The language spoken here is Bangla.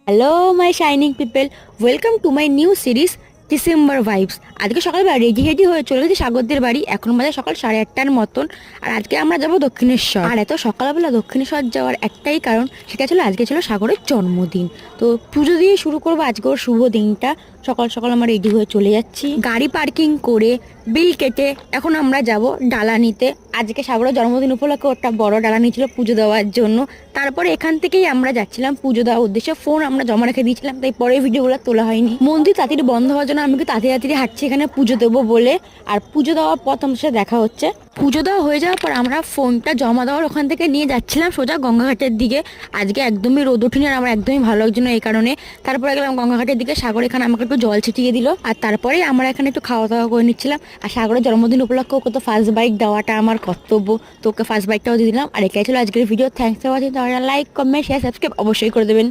Hello my shining people, welcome to my new series December vibes. আজকে সকালবেলা রেডি হয়ে চলে গেছি সাগরদের বাড়ি। এখন বাজে সকাল 8:30-র মতন। আর আজকে আমরা যাব দক্ষিণেশ্বর। আর এত সকালবেলা দক্ষিণেশ্বর যাওয়ার একটাই কারণ, সেটা ছিল আজকে ছিল সাগরের জন্মদিন। তো পুজো দিয়ে শুরু করবো আজকে ওর শুভ দিনটা। সকাল সকাল আমরা রেডি হয়ে চলে যাচ্ছি, গাড়ি পার্কিং করে বিল কেটে এখন আমরা যাব ডালা নিতে। আজকে সাগরের জন্মদিন উপলক্ষে ওটা বড় ডালা নিয়েছিল পুজো দেওয়ার জন্য। তারপরে এখান থেকেই আমরা যাচ্ছিলাম পুজো দেওয়ার উদ্দেশ্যে। ফোন আমরা জমা রেখে দিয়েছিলাম, তাই পরে ভিডিওগুলো তোলা হয়নি। মন্দির তাড়াতাড়ি বন্ধ হওয়ার জন্য আমি তাড়াতাড়ি হাঁটছি এখানে পুজো দেবো বলে। আর পুজো দেওয়ার পর তোমার সাথে দেখা হচ্ছে। পুজো দেওয়া হয়ে যাওয়ার পর আমরা ফোনটা জমা দেওয়ার ওখান থেকে নিয়ে যাচ্ছিলাম সোজা গঙ্গাঘাটের দিকে। আজকে একদমই রোদ ওঠেনি আর আমার একদমই ভালো লাগছে না এই কারণে। তারপরে গেলাম গঙ্গাঘাটের দিকে। সাগর এখানে আমাকে একটু জল ছিটিয়ে দিল, আর তারপরে আমরা এখানে একটু খাওয়া দাওয়া করে নিচ্ছিলাম। আর সাগরের জন্মদিন উপলক্ষে ওকে তো ফার্স্ট বাইক দেওয়াটা আমার কর্তব্য, তো ওকে ফার্স্ট বাইকটাও দিয়ে দিলাম। আর এটাই ছিল আজকের ভিডিও। Thanks for watching. তাহলে লাইক, কমেন্ট, শেয়ার, সাবস্ক্রাইব অবশ্যই করে দেবেন।